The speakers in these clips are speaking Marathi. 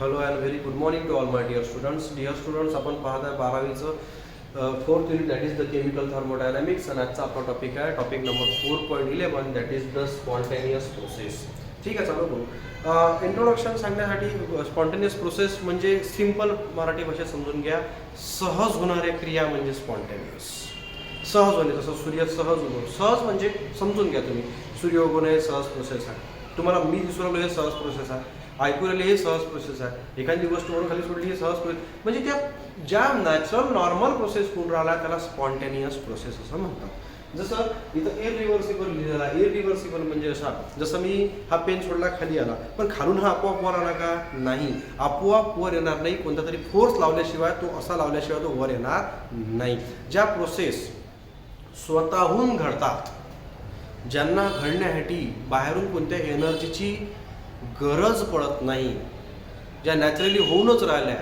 Hello and very good morning to all my dear students. Dear students, आपण पाहत आहे 12वीचं fourth unit, that is the chemical thermodynamics. आणि आजचा आपला टॉपिक आहे topic number 4.11, that is the spontaneous process. ठीक आहे, चालू करू. इंट्रोडक्शन सांगण्यासाठी स्पॉन्टेनियस प्रोसेस म्हणजे सिंपल मराठी भाषेत समजून घ्या, सहज होणाऱ्या क्रिया म्हणजे स्पॉन्टेनियस. सहज होणे, जसं सूर्य सहज उगवतो. सहज म्हणजे समजून घ्या तुम्ही, सूर्य उगवणे हे सहज प्रोसेस आहे. तुम्हाला मी दिसू लागलो हे सहज प्रोसेस आहे, ऐकू राहिले हे सहज प्रोसेस आहे, एखादी गोष्ट वरून खाली सोडली हे सहज प्रोसेस. म्हणजे त्या ज्या नॅचरल नॉर्मल प्रोसेस होऊन राहिला त्याला स्पॉन्टेनियस प्रोसेस असं म्हणतात. जसं इथं इररिव्हर्सिबल लिहिलेला आहे. इररिव्हर्सिबल म्हणजे असा, जसं मी हा पेन सोडला खाली आला, पण खालून हा आपोआप वर आला का? नाही, आपोआप वर येणार नाही. कोणता तरी फोर्स लावल्याशिवाय, तो असा लावल्याशिवाय तो वर येणार नाही. ज्या प्रोसेस स्वतःहून घडतात, ज्यांना घडण्यासाठी बाहेरून कोणत्या एनर्जीची गरज पडत नाही, ज्या नॅचरली होऊनच राहिल्या,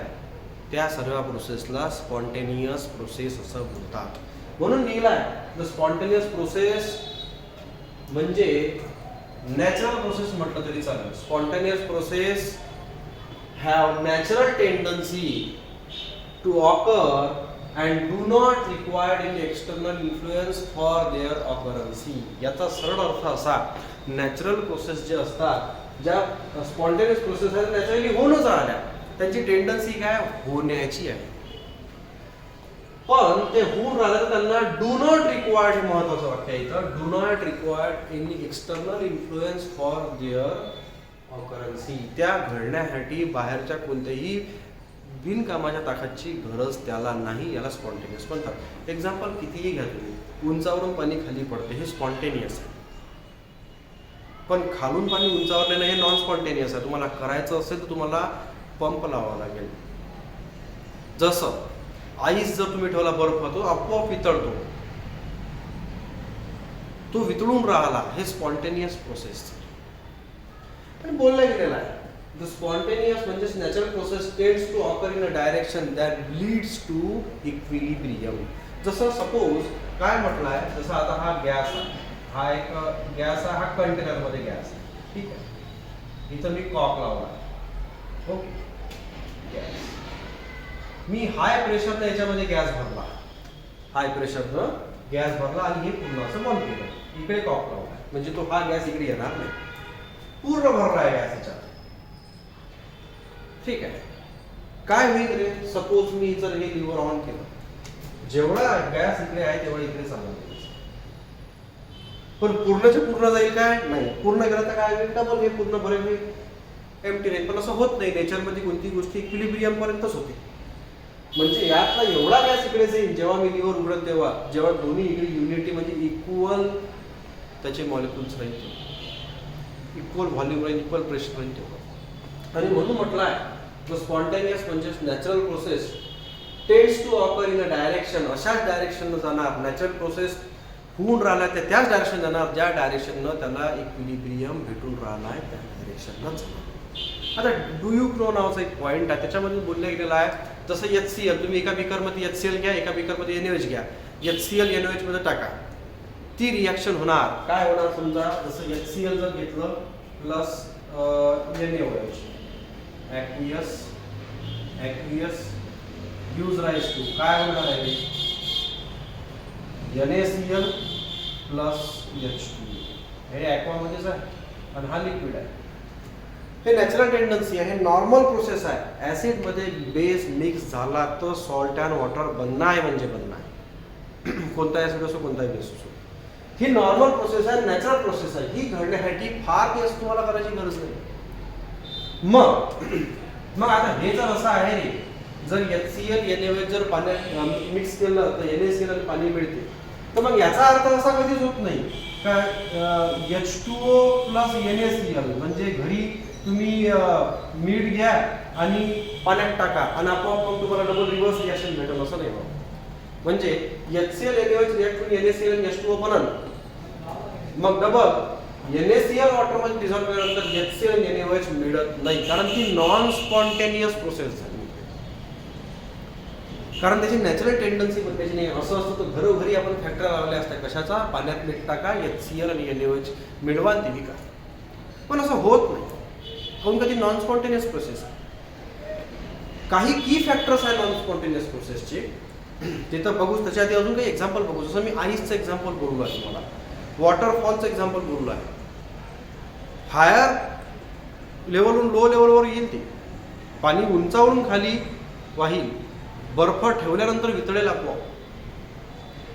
त्या सर्व प्रोसेसला स्पॉन्टेनियस प्रोसेस असं बोलतात. म्हणून लिहिलाय द स्पॉन्टेनियस प्रोसेस म्हणजे नॅचरल प्रोसेस म्हटलं तरी चालेल. Spontaneous process have natural tendency to occur and do not require any external influence for their occurrence. याचा सरळ अर्थ असा, नॅचरल प्रोसेस जे असतात, ज्या स्पॉन्टेनियस प्रोसेस आहेत नॅचरली होऊनच राहिल्या, त्यांची टेंडन्सी काय? होण्याची आहे. पण ते होऊन राहिलं तर त्यांना डू नॉट रिक्वायर्ड, हे महत्वाचं वाक्य आहे इथं, do not required any external influence for their occurrence. त्या घडण्यासाठी बाहेरच्या कोणत्याही बिनकामाच्या ताकदची गरज त्याला नाही. याला स्पॉन्टेनियस म्हणतात. एक्झाम्पल कितीही घ्या तुम्ही, उंचावरून पाणी खाली पडते, हे स्पॉन्टेनियस आहे. पण खालून पाणी उंचावर नेणं हे नॉन स्पॉन्टेनियस आहे. तुम्हाला करायचं असेल तर तुम्हाला पंप लावावा लागेल. जसं आईस जर तुम्ही ठेवला बर्फ, तो आपोआप वितळतो, तो वितळून राहिला, हे स्पॉन्टेनियस प्रोसेस. पण बोलला गेलेला आहे the spontaneous म्हणजे natural process tends to occur in a direction that leads to equilibrium. जसं सपोज काय म्हटलंय, जसं आता हा गॅस आहे, हा एक गॅस आहे, हा कंटेनर मध्ये गॅस आहे, ठीक आहे. इथं मी कॉक लावला, ओके, गॅस. मी हाय प्रेशरने याच्यामध्ये गॅस भरला, हाय प्रेशरनं गॅस भरला आणि हे पूर्ण असं बंद केलं. इकडे कॉक लावला म्हणजे तो हा गॅस इकडे येणार नाही, पूर्ण भरला आहे गॅस याच्यात, ठीक आहे. काय होईल रे, सपोज मी जर हे लिव्हर ऑन केलं, जेवढा गॅस इकडे आहे तेवढा इकडे चालला, पण पूर्णच्या पूर्ण जाईल काय? नाही. पूर्ण केलं तर काय होईल? डबल हे पूर्ण भरेल, हे एम्प्टी राहील. पण असं होत नाही. नेचरमध्ये कोणती गोष्ट इक्विलिब्रियम पर्यंतच होते. म्हणजे यातला एवढा गॅस इकडे जाईल, जेव्हा मी लिव्हर उघडत तेव्हा, जेव्हा दोन्ही इकडे युनिटी म्हणजे इक्वल त्याचे मॉलिक्युल्स राहील, इक्वल व्हॉल्यूम राहील, इक्वल प्रेशर राहील तेव्हा. आणि म्हणून म्हटलं आहे द स्पॉन्टेनियस म्हणजे natural process tends to occur in a direction. अशाच डायरेक्शननं जाणार. नॅचरल प्रोसेस होऊन राहिला त्या त्याच डायरेक्शन जाणार, ज्या डायरेक्शननं त्याला इक्विलिब्रियम भेटून राहिला आहे, त्या डायरेक्शननं जाणार. आता डू यू नो नावाचा एक पॉईंट आहे, त्याच्यामध्ये बोललं गेलेलं आहे, जसं HCl, तुम्ही एका बिकरमध्ये HCl घ्या, एका बिकरमध्ये NaOH घ्या, HCl NaOH मध्ये टाका, ती रिॲक्शन होणार. काय होणार? समजा जसं HCl जर घेतलं plus NaOH, aqueous gives rise to काय होणार आहे? NaCl plus H2. हे ॲक्वामध्येच आहे आणि हा लिक्विड आहे. हे नॅचरल टेंडन्सी आहे, हे नॉर्मल प्रोसेस आहे. ऍसिडमध्ये बेस मिक्स झाला तर सॉल्ट अँड वॉटर बनणं आहे म्हणजे बनणं आहे. कोणता ऍसिड असो, कोणताही बेस असो, ही नॉर्मल प्रोसेस आहे, नॅचरल प्रोसेस आहे. ही घडण्यासाठी फार केस तुम्हाला करायची गरज नाही. मग आता हे जर असं आहे रे, जर HCl NaOH जर पाण्यात मिक्स केलं तर NaCl आणि पाणी मिळते, तर मग याचा अर्थ असा कधीच होत नाही काय H2O प्लस NaCl म्हणजे घरी तुम्ही मीठ घ्या आणि पाण्यात टाका आणि आपोआप मग तुम्हाला डबल रिव्हर्स रिॲक्शन भेटेल, असं नाही. म्हणजे HCl NaOH रिॲक्ट करून NaCl आणि H2O बनल, मग डबल NaCl वॉटरमध्ये डिझॉल्व्ह केल्यानंतर HCl आणि NaOH मिळत नाही, कारण ती नॉन स्पॉन्टेनियस प्रोसेस झाली, कारण त्याची नॅचरल टेंडन्सी बनण्याची नाही. असं असतं तर घरोघरी आपण फॅक्टऱ्या लावल्या असत्या, कशाचा? पाण्यात मीठ टाका, HCl आणि NaOH मिळवा ती विका. पण असं होत नाही, काऊन का ती नॉन स्पॉन्टेनियस प्रोसेस आहे. काही की फॅक्टर्स आहे नॉन स्पॉन्टेनियस प्रोसेसचे, ते तर बघूच. त्याच्या आधी अजून काही एक्झाम्पल बघू. जसं मी आईसचं एक्झाम्पल बोललो आहे तुम्हाला, वॉटरफॉलचं एक्झाम्पल बोललो आहे. हायर लेवलहून लो लेवलवर येईल ते पाणी, उंचावरून खाली वाहील, बर्फ ठेवल्यानंतर वितळेल आपोआप,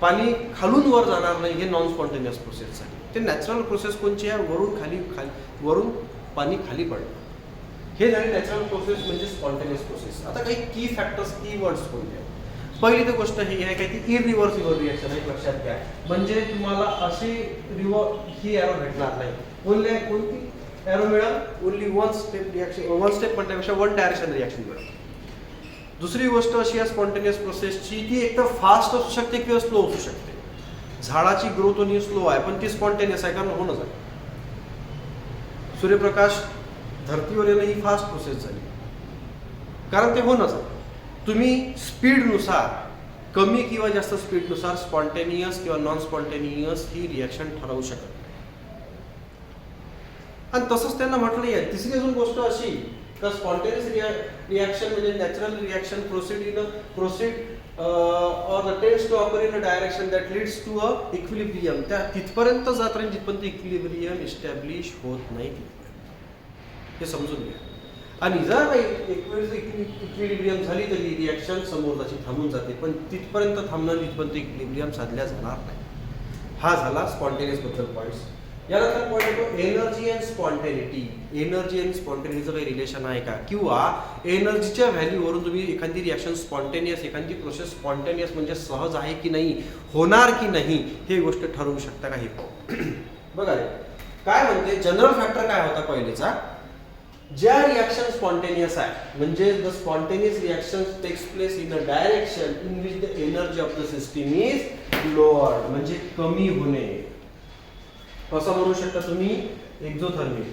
पाणी खालून वर जाणार नाही. हे नॉन स्पॉन्टेनियस प्रोसेस आहे. ते नॅचरल प्रोसेस कोणची आहे, वरून खाली वरून पाणी खाली पडणं, हे झाली नॅचरल प्रोसेस म्हणजे स्पॉन्टेनियस प्रोसेस. आता काही की फॅक्टर्स, की वर्ड्स कोणते आहेत? पहिली तर गोष्ट ही आहे की ती इरिव्हर्सिबल रिॲक्शन आहे, लक्षात घ्या. म्हणजे तुम्हाला अशी ही एरो भेटणार नाही. ओनली कोणती एरो मिळेल? Only one step reaction, one step म्हणण्यापेक्षा वन डायरेक्शन रिॲक्शन मिळेल. दुसरी गोष्ट अशी आहे स्पॉन्टेनियस प्रोसेसची, ती एकतर फास्ट असू शकते किंवा स्लो असू शकते. झाडाची ग्रोथ होणे स्लो आहे पण ती स्पॉन्टेनियस आहे, कारण होणंच आहे. सूर्यप्रकाश धरतीवर येणं ही फास्ट प्रोसेस झाली, कारण ते होणंच आहे. तुम्ही स्पीडनुसार, कमी किंवा जास्त स्पीडनुसार स्पॉन्टेनियस किंवा नॉन स्पॉन्टेनियस ही रिॲक्शन ठरवू शकत नाही. आणि तसंच त्यांना म्हटलं आहे. तिसरी अजून गोष्ट अशी का स्पॉन्टेनियस रिॲक्शन म्हणजे natural reaction proceed or the tends to occur in a direction that leads to a equilibrium. त्या तिथपर्यंत जात राहील जिथपर्यंत इक्विलिब्रियम इस्टॅब्लिश होत नाही. हे समजून घ्या. आणि जर काही इक्विलिब्रियम झाली तर ही रिॲक्शन समोरची थांबून जाते, पण तिथपर्यंत थांबणं जिथपर्यंत इक्विलिब्रियम साधल्या जाणार नाही. हा झाला स्पॉन्टेनियस बद्दल पॉईंट्स. यानंतर पॉईंट येतो एनर्जी अँड स्पॉन्टेनिटी. एनर्जी आणि स्पॉन्टेनिटीचं काही रिलेशन आहे का, किंवा एनर्जीच्या व्हॅल्यूवरून तुम्ही एखादी रिॲक्शन स्पॉन्टेनियस, एखादी प्रोसेस स्पॉन्टेनियस म्हणजे सहज आहे की नाही, होणार की नाही, हे गोष्ट ठरवू शकता का? हे बघा रे काय म्हणते. जनरल फॅक्टर काय होता पहिलेचा, ज्या रिॲक्शन स्पॉन्टेनियस आहे म्हणजे the spontaneous reaction takes place in a direction in which the energy of the system is lower, म्हणजे कमी होणे. कसं म्हणू शकता तुम्ही? एक्झोथर्मिक.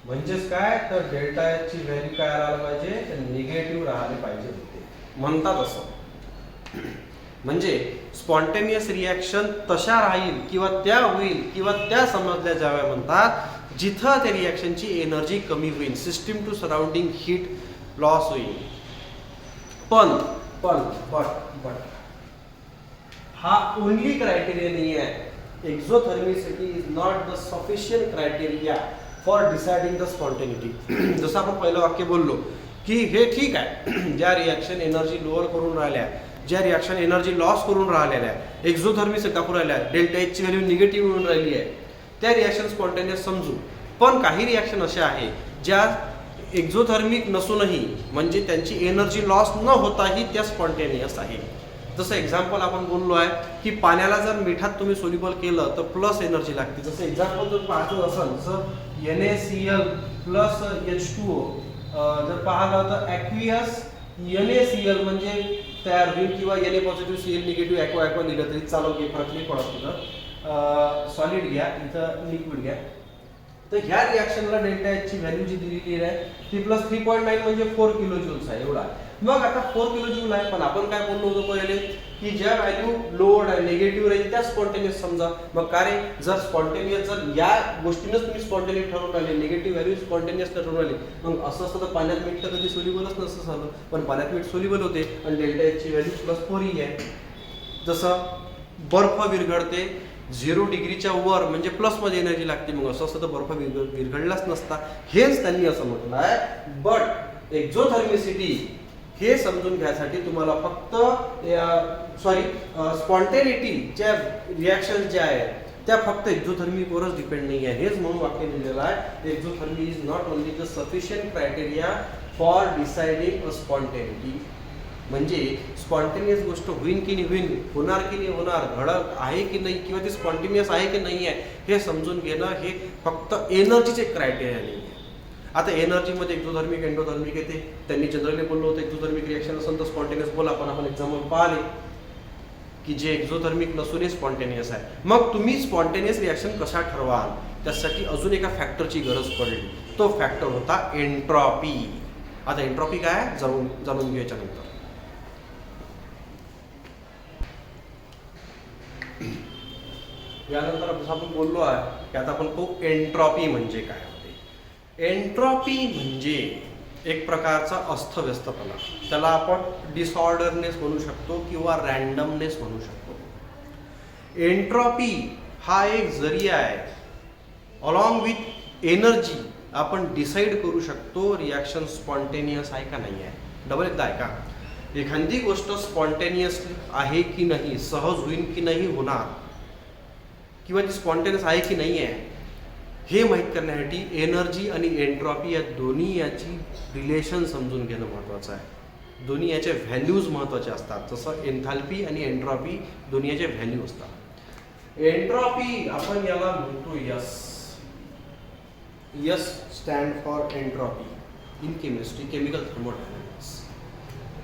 म्हणजेच काय तर डेल्टा एच ची व्हॅल्यू काय राहायला पाहिजे, निगेटिव्ह राहायला पाहिजे होते, म्हणतात असं. म्हणजे स्पॉन्टेनियस रिॲक्शन तशा राहील किंवा त्या होईल किंवा त्या समजल्या जाव्या म्हणतात जिथं त्या रिॲक्शनची एनर्जी कमी होईल, system to surrounding heat loss होईल. पण पण बट बट हा ओनली क्रायटेरिया नाही आहे. Exothermicity is not the sufficient criteria for deciding the spontaneity. जसं आपण पहिलं वाक्य बोललो की हे ठीक आहे, ज्या रिॲक्शन एनर्जी लोअर करून राहिल्या, ज्या रिॲक्शन एनर्जी लॉस करून राहिलेल्या आहे, एक्झोथर्मिसिटी दाखवून राहिल्या, डेल्टा एच ची व्हॅल्यू निगेटिव्ह होऊन राहिली आहे, त्या रिॲक्शन स्पॉन्टेनियस समजू. पण काही रिॲक्शन अशा आहे ज्या एक्झोथर्मिक नसूनही म्हणजे त्यांची एनर्जी लॉस न होताही त्या स्पॉन्टेनियस आहे. जसं एक्झाम्पल आपण बोललो आहे की पाण्याला जर मिठात तुम्ही सोल्युबल केलं तर प्लस एनर्जी लागते. जसं एक्झाम्पल जर पाहतो असाल, जसं NaCl प्लस H2O जर पाहिलं तर ॲक्वियस NaCl म्हणजे तयार होईल, किंवा Na positive Cl negative aqua aqua लिहिलं तरी चालू, काही फरक नाही पडत. तुझं सॉलिड घ्या, इथं लिक्विड घ्या. तर ह्या रिॲक्शनला डेल्टा एच ची व्हॅल्यू जी दिलेली आहे ती प्लस 3.9 म्हणजे 4 किलो जूल्स आहे एवढा. मग आता 4 किलो जूल आहे, पण आपण काय बोललो होतो पहिले की ज्या व्हॅल्यू लोड आहे, निगेटिव्ह राहील त्या स्पॉन्टेनियस समजा. मग का रे, जर स्पॉन्टेनियस जर या गोष्टीनंच तुम्ही स्पॉन्टेनियस ठरवून राहिले, निगेटिव्ह व्हॅल्यू स्पॉन्टेनियस ठरवून राहिले, मग असं असतं तर पाण्यात मीठ तर कधी सोल्युबलच नसतं झालं. पण पाण्यात मीठ सोल्युबल होते आणि डेल्टा एच ची व्हॅल्यू प्लस 4 ही आहे. जसं बर्फ विरघळते 0 डिग्रीच्या वर म्हणजे प्लस मध्ये एनर्जी लागते, मग असं असतं तर बर्फ विरघळलाच नसता. हेच त्यांनी असं म्हटलं आहे. बट एक्झोथर्मिसिटी हे समजून घ्यायसाठी तुम्हाला फक्त स्पॉन्टेनिटीच्या रिॲक्शन ज्या आहेत त्या फक्त एक्झोथर्मिकवरच डिपेंड नाही आहे. हेच म्हणून वाक्य लिहिलेलं आहे, exothermy is not only the sufficient criteria for deciding a spontaneity. म्हणजे स्पॉन्टेनियस गोष्ट होईल की नाही होईल, होणार की नाही होणार, घडत आहे की नाही, किंवा ती स्पॉन्टेनियस आहे की नाही आहे हे समजून घेणं हे फक्त एनर्जीचे क्रायटेरिया नाही आहे. आता एनर्जीमध्ये एक्झोथर्मिक एंडोथर्मिक येते. त्यांनी जनरली बोललो होतं एक्झोथर्मिक रिॲक्शन असेल तर स्पॉन्टेनियस बोला, पण आपण एक्झाम्पल पाहिले की जे एक्झोथर्मिक नसूनही स्पॉन्टेनियस आहे. मग तुम्ही स्पॉन्टेनियस रिॲक्शन कशा ठरवाल, त्यासाठी अजून एका फॅक्टरची गरज पडली. तो फॅक्टर होता एंट्रॉपी. आता एंट्रॉपी काय जाणून घ्यायच्या नंतर यानंतर आपण बोललो आहे की आता आपण तो एंट्रॉपी म्हणजे काय होते. एंट्रॉपी म्हणजे एक प्रकारचा अस्तव्यस्तपणा, त्याला आपण डिसऑर्डरनेस म्हणू शकतो किंवा रॅन्डमनेस म्हणू शकतो. एंट्रॉपी हा एक जरिया आहे, अलॉंग विथ एनर्जी आपण डिसाईड करू शकतो रिॲक्शन स्पॉन्टेनियस आहे का नाही आहे. डबल एकदा आहे का, एखादी गोष्ट स्पॉन्टेनियस आहे की नाही, सहज होईल की नाही होणार, किंवा ती स्पॉन्टेनियस आहे की नाही आहे हे माहीत करण्यासाठी एनर्जी आणि एंट्रॉपी या दोन्ही याची रिलेशन समजून घेणं महत्त्वाचं आहे. दोन्ही याचे व्हॅल्यूज महत्त्वाचे असतात. जसं एन्थाल्पी आणि एंट्रॉपी दोन्ही याचे व्हॅल्यू असतात. एंट्रॉपी आपण याला म्हणतो yes. Yes stand for entropy in chemistry, chemical thermodynamics.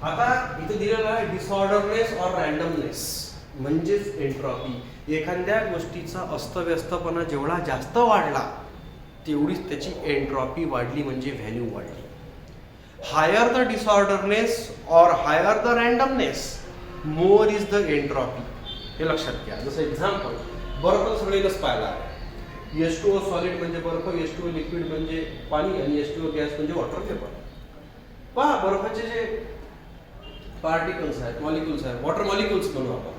आता इथे दिलेलं आहे डिसऑर्डरनेस और रॅन्डमनेस म्हणजेच एंट्रॉपी. एखाद्या गोष्टीचा अस्तव्यस्तपणा जेवढा जास्त वाढला तेवढीच त्याची एंट्रॉपी वाढली, म्हणजे व्हॅल्यू वाढली. हायर द डिसऑर्डरनेस और higher the randomness more is the entropy. हे लक्षात घ्या. जसं एक्झाम्पल, बर्फ सगळेच पाहिला आहे. H2O सॉलिड म्हणजे बर्फ, H2O लिक्विड म्हणजे पाणी आणि H2O गॅस म्हणजे वॉटर वेपर. पहा बर्फाचे जे पार्टिकल्स आहेत, मॉलिक्युल्स आहेत, वॉटर मॉलिक्युल्स म्हणू आपण,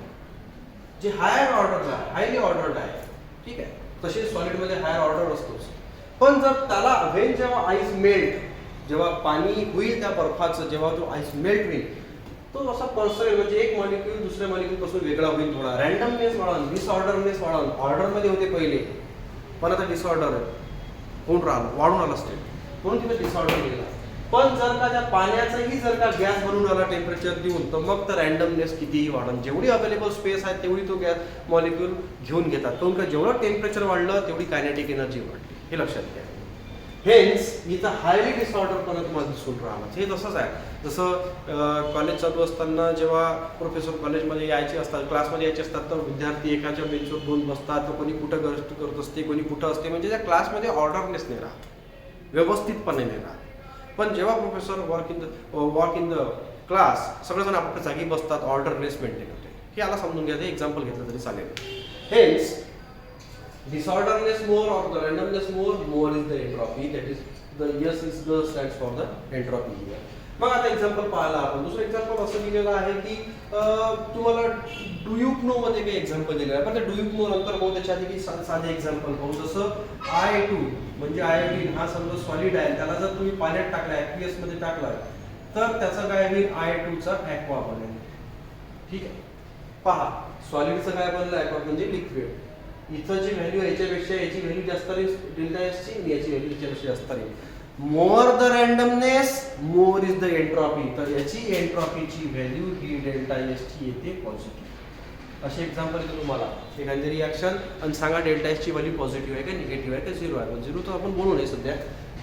जे हायर ऑर्डर आहे, हायली ऑर्डर्ड आहे, ठीक आहे. तसेच सॉलिडमध्ये हायर ऑर्डर असतोच. पण जर त्याला जेव्हा आईस मेल्ट, जेव्हा पाणी होईल त्या बर्फाचं, जेव्हा तो आईस मेल्ट होईल, तो असा पर्सनल म्हणजे एक मॉलिक्यूल दुसऱ्या मॉलिक्यूल पासून वेगळा होईल. थोडा रॅन्डमनेस वाढवून, डिसऑर्डरनेस वाढवून. ऑर्डरमध्ये होते पहिले, पण आता डिसऑर्डर होऊन राहिलं, वाढून आला स्टेट, म्हणून तिथे डिसऑर्डर गेला. पण जर का त्या पाण्याचाही जर का गॅस बनून आला टेम्परेचर देऊन, तर मग तर रॅन्डमनेस कितीही वाढून, जेवढी अवेलेबल स्पेस आहे तेवढी तो गॅस मॉलिक्यूल घेऊन घेतात. पण का जेवढं टेम्परेचर वाढलं तेवढी कायनेटिक एनर्जी वाढली, हे लक्षात घ्या. हेन्स इथं हायली डिसऑर्डरपणा तुम्हाला दिसून राहिला. हे तसंच आहे. जसं कॉलेज चालू असताना जेव्हा प्रोफेसर कॉलेजमध्ये यायचे असतात, क्लासमध्ये यायचे असतात, तर विद्यार्थी एकाच्या बेंचवर दोन बसतात, तर कोणी कुठं गोष्ट करत असते, कोणी कुठं असते, म्हणजे त्या क्लासमध्ये ऑर्डरनेस नाही राहत, व्यवस्थितपणे नाही राहत. पण जेव्हा professor walk in the class, सगळेजण आपल्या जागी बसतात, ऑर्डरनेस मेंटेन होते. हे याला समजून घ्या, एक्झाम्पल घेतलं तरी चालेल. Hence disorderness more or the randomness more is the entropy. That is the yes is the stands for the entropy here. मग आता एक्झाम्पल पाहिला आपण. दुसरं एक्झाम्पल असं दिलेलं आहे की तुम्हाला डू यू नो मध्ये काही एक्झाम्पल दिलेलं आहे, पण त्या डू यू नो नंतर मग त्याच्या आधी की साधे एक्झाम्पल पाहू. जसं I2 म्हणजे आयोडीन हा समजा सॉलिड आहे, त्याला जर तुम्ही पाण्यात टाकला, ऍक्वियस मध्ये टाकला, तर त्याचं काय होईल, I2 चा ऍक्वा बनेल. ठीक आहे. पहा सॉलिडचं काय बनलं, ऍक्वा म्हणजे लिक्विड. इथं जी व्हॅल्यू याच्यापेक्षा याची व्हॅल्यू जास्त राहील डेल्टा एस ची, आणि याची व्हॅल्यू याच्यापेक्षा जास्त राहील. More the randomness more is the entropy. तर याची एंट्रॉपीची व्हॅल्यू ही डेल्टा एस ची येते पॉझिटिव्ह. असे एक्झाम्पल देतो तुम्हाला. एखादी रिॲक्शन आणि सांगा डेल्टा एस ची व्हॅल्यू पॉझिटिव्ह आहे का निगेटिव्ह आहे का झिरो आहे. पण झिरो तर आपण बोलू नये सध्या,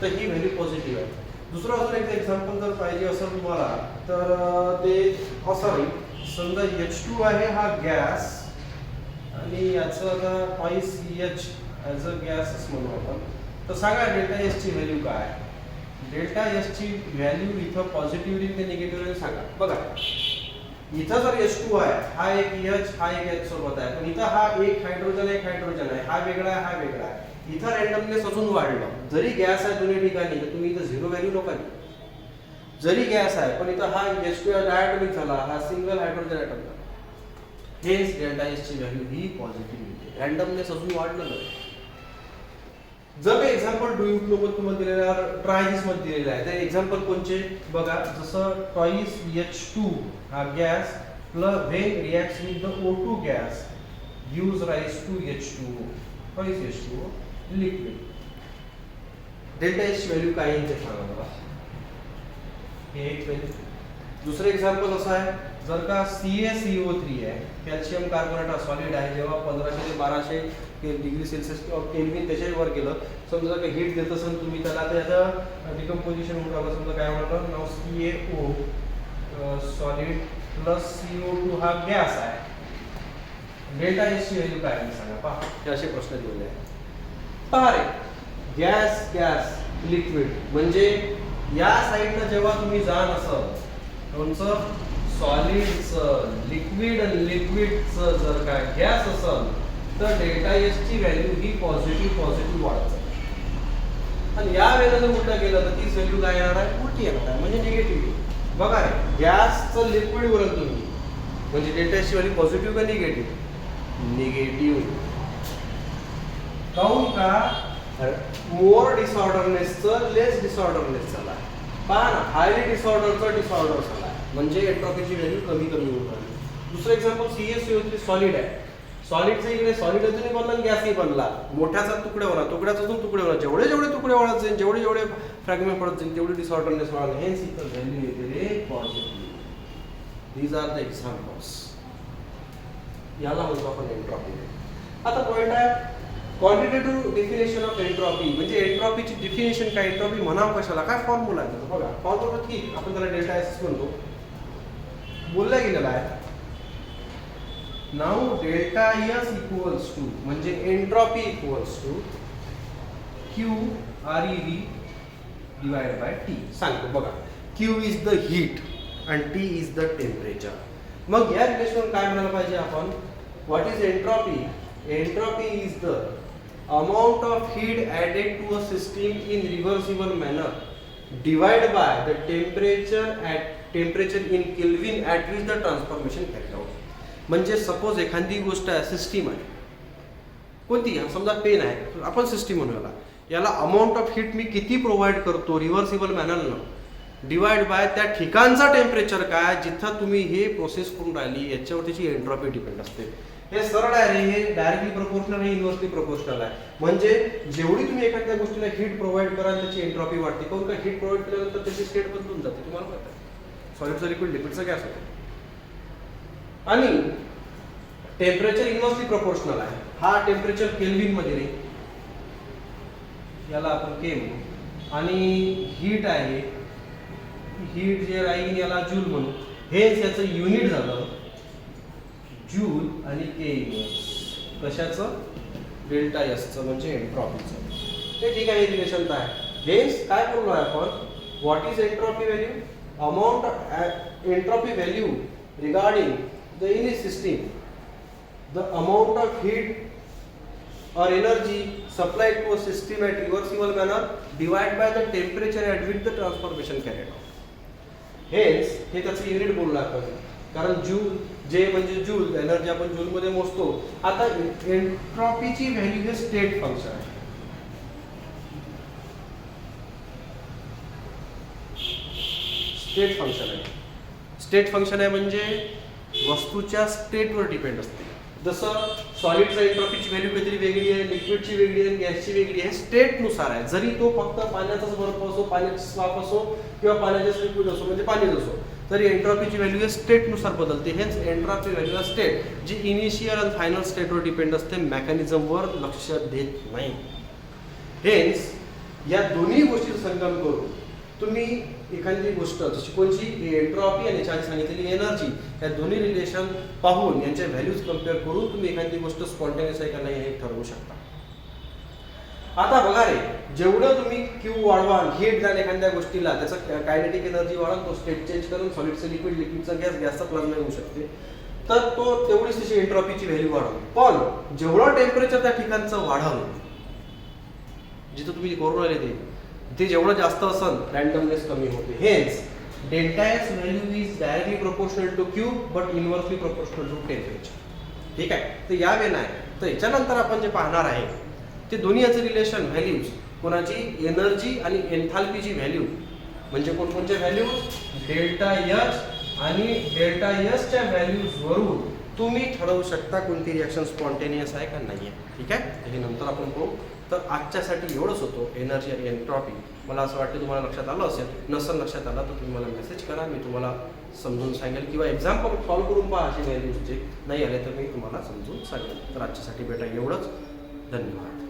तर ही व्हॅल्यू पॉझिटिव्ह आहे. दुसरं अजून एक एक्झाम्पल जर पाहिजे असेल तुम्हाला, तर ते असं राहील. समजा H2 आहे हा गॅस, आणि याचं आता ICH ॲज अ गॅसच म्हणू आपण. तर सांगा डेल्टा एस ची व्हॅल्यू काय. डेल्टा एस ची व्हॅल्यू इथं पॉझिटिव्ह येईल की निगेटिव्ह येईल सांगा. बघा इथं जर H2 आहे, हा एक H, हा एक H सोबत आहे, पण इथं हा एक हायड्रोजन आहे, हा वेगळा आहे, हा वेगळा आहे. इथं रॅन्डमनेस अजून वाढलं. जरी गॅस आहे दोन्ही ठिकाणी, तर तुम्ही इथं झिरो व्हॅल्यू नका घेऊ. जरी गॅस आहे, पण इथं हा H2 डायटॉमिक झाला, हा सिंगल हायड्रोजन ॲटम झाला. हेच डेल्टा एस ची व्हॅल्यू ही पॉझिटिव्ह येते. रॅन्डमनेस अजून वाढलं नाही. जर काही एक्झाम्पल डू यू नो मध्ये तुम्हाला दिलेला ट्रायजिस मध्ये दिलेला आहे, तर एक्झाम्पल कोणचे बघा. जसं ट्वाइस H2 हा gas plus when reacts with the O2 gas gives rise to H2O. Twice H2O liquid. Delta S ची व्हॅल्यू काय येईल ते सांगा मला. हे एक व्हॅल्यू. दुसरं एक्झाम्पल असं आहे, जर का CaCO3 आहे, कॅल्शियम कार्बोनेट हा सॉलिड आहे, जेव्हा 1500 ते 1200 डिग्री सेल्सिअस किंवा केल्विन त्याच्यावर गेलं, समजा जर हीट देत असेल तुम्ही त्याला, त्याचं डिकम्पोजिशन होऊन राहिलं. समजा काय म्हणतात, नाव CaO सॉलिड प्लस CO2 हा गॅस आहे. डेल्टा एस ची व्हॅल्यू काय आहे सांगा. पहा हे असे प्रश्न दिलेले आहेत. पहा रे, गॅस गॅस लिक्विड म्हणजे या साईडनं जेव्हा तुम्ही जाण असाल, तुमचं सॉलिडचं लिक्विड आणि लिक्विडचं जर काय गॅस असेल, तर डेल्टा एस ची व्हॅल्यू ही पॉझिटिव्ह वाढत जाते. आणि या वेळेला जर उलटा गेलं तर तीच व्हॅल्यू काय येणार आहे, उलटी येणार आहे, म्हणजे निगेटिव्ह. बघा गॅसचं लिक्विड वरून तुम्ही म्हणजे डेल्टाची व्हॅल्यू पॉझिटिव्ह का निगेटिव्ह, निगेटिव्ह. काऊन का मोर डिसऑर्डरनेसचं लेस डिसऑर्डरनेस झाला, पहा ना हायली डिसऑर्डरचा डिसऑर्डर झाला, म्हणजे एन्ट्रॉपीची व्हॅल्यू कमी कमी होत राहिली. दुसरं एक्झाम्पल CaCO3 सॉलिड आहे, सॉलिडचा इकडे सॉलिड अजूनही बनला आणि गॅसही बनला, मोठ्याचा तुकडे होणार, तुकड्याचा अजून तुकडे होणार, जेवढे जेवढे तुकडे वाढत जाईल, जेवढे जेवढे फ्रॅगमेंट पडत जाईल तेवढी डिसऑर्डरनेस वाढणार, हेन्स इक्वल व्हॅल्यू येते रे positive. These are the examples. याला म्हणतो आपण एन्ट्रॉपी. आता पॉइंट आहे क्वांटिटेटिव्ह डेफिनेशन ऑफ एन्ट्रॉपी, म्हणजे एन्ट्रॉपीची डेफिनेशन काय, एन्ट्रॉपी म्हणावं कशाला, काय फॉर्म्युला आहे त्याचा. बघा फॉर्म्युला ठीक, आपण त्याला डेल्टा एस म्हणतो, बोलला गेलेला आहे. Now delta S equals to म्हणजे entropy equals to Q ReV divide by T. सांगतो बघा, क्यू इज द हीट आणि टी इज द टेम्परेचर. मग या रिलेशन काय म्हणायला पाहिजे आपण, what is entropy, entropy is the amount of heat added to a system in reversible manner divided by the temperature in Kelvin at which the transformation carried out. म्हणजे सपोज एखादी गोष्ट आहे, सिस्टीम आहे कोणती, समजा पेन आहे, आपण सिस्टीम म्हणूया, याला अमाऊंट ऑफ हीट मी किती प्रोव्हाइड करतो रिव्हर्सिबल मॅनरनं डिवाइड बाय त्या ठिकाणचा टेम्परेचर काय जिथं तुम्ही हे प्रोसेस करून राहिली याच्यावर त्याची एन्ट्रॉपी डिपेंड असते. हे सरळ आहे रे, हे डायरेक्टली प्रोपोर्शनल आहे, इन्व्हर्सली प्रोपोर्शनल आहे. म्हणजे जेवढी तुम्ही एखाद्या गोष्टीला हीट प्रोव्हाइड कराल त्याची एन्ट्रॉपी वाढते. काऊन का हीट प्रोव्हाइड केल्यानंतर त्याची स्टेट बदलून जाते, तुम्हाला माहिती आहे, सॉलिडचा लिक्विड, लिक्विडचा गॅस होतो. आणि टेम्परेचर इन्व्हर्सली प्रोपोर्शनल आहे, हा टेम्परेचर केल्विन मध्ये रे, याला आपण के म्हणू, आणि हीट आहे, हीट जे राहील याला जूल म्हणू. हेच याचं युनिट झालं जूल आणि के इन्व्हर्स कशाचं, डेल्टा एसचं म्हणजे एन्ट्रॉपीचं. ते ठीक आहे, रिलेशन काय हेच काय बोललो आहे आपण, what is entropy value, amount entropy value regarding the in system, the amount of heat or energy supplied to a system at reversible manner divided by the temperature at which the transformation carried out. Hence हे त्याचं युनिट बोललो आपण, कारण जूल जे म्हणजे जूल एनर्जी आपण जूल मध्ये मोजतो. आता एन्ट्रॉपीची व्हॅल्यू हे स्टेट फंक्शन आहे. स्टेट फंक्शन आहे, स्टेट फंक्शन आहे म्हणजे वस्तूच्या स्टेटवर डिपेंड असते. जसं सॉलिडचा एन्ट्रॉपीची व्हॅल्यू काहीतरी वेगळी आहे, लिक्विडची वेगळी आहे, गॅसची वेगळी आहे, स्टेटनुसार आहे. जरी तो फक्त पाण्याचाच बर्फ असो, पाण्याची स्वाप असो किंवा पाण्याचे लिक्विड असो म्हणजे पाणीच असो, तरी एन्ट्रॉपीची व्हॅल्यू हे स्टेटनुसार बदलते. हेच एन्ट्रॉपी व्हॅल्यू स्टेट जी इनिशियल आणि फायनल स्टेटवर डिपेंड असते, मेकॅनिझमवर लक्ष देत नाही. हेच या दोन्ही गोष्टीचा संगम करून तुम्ही एखादी गोष्ट जशी कोणची एन्ट्रॉपी आणि याची सांगितलेली एनर्जी या दोन्ही रिलेशन पाहून यांच्या व्हॅल्यूज कम्पेअर करून तुम्ही एखादी गोष्ट स्पॉन्टेनियस आहे का नाही हे ठरवू शकता. आता बघा रे, जेवढं तुम्ही क्यू वाढवाल, हीट द्याल एखाद्या गोष्टीला, त्याचं कायनेटिक एनर्जी वाढवून तो स्टेट चेंज करून सॉलिडचं लिक्विड, लिक्विडचा गॅस, गॅसचा प्लाझ्मा होऊ शकते, तर तो तेवढीच त्याची एन्ट्रॉपीची व्हॅल्यू वाढवली. पण जेवढं टेम्परेचर त्या ठिकाणचं वाढवलं, जिथं तुम्ही करून राहिले ते जेवढं जास्त असेल रँडमनेस कमी होते. हेच delta S value is directly proportional to Q but inversely proportional to temperature. ठीक आहे, तर या वे नाही. तर याच्यानंतर आपण जे पाहणार आहे ते दोन्ही याचं रिलेशन व्हॅल्यूज, कोणाची एनर्जी आणि एन्थाल्पीची व्हॅल्यू म्हणजे कोणकोणच्या व्हॅल्यूज, डेल्टा एच आणि डेल्टा एसच्या व्हॅल्यूज वरून तुम्ही ठरवू शकता कोणती रिॲक्शन स्पॉन्टेनियस आहे का नाही आहे. ठीक आहे, हे नंतर आपण पाहू. तर आजच्यासाठी एवढंच होतं, एनर्जी आणि एन्ट्रॉपी. मला असं वाटतं तुम्हाला लक्षात आलं असेल. नसेल लक्षात आलं तर तुम्ही मला मेसेज करा, मी तुम्हाला समजून सांगेल किंवा एक्झाम्पल सॉल्व्ह करून पहा असे व्हॅल्यूजचे. नाही आले तर मी तुम्हाला समजून सांगेल. तर आजच्यासाठी बेटा एवढंच. धन्यवाद.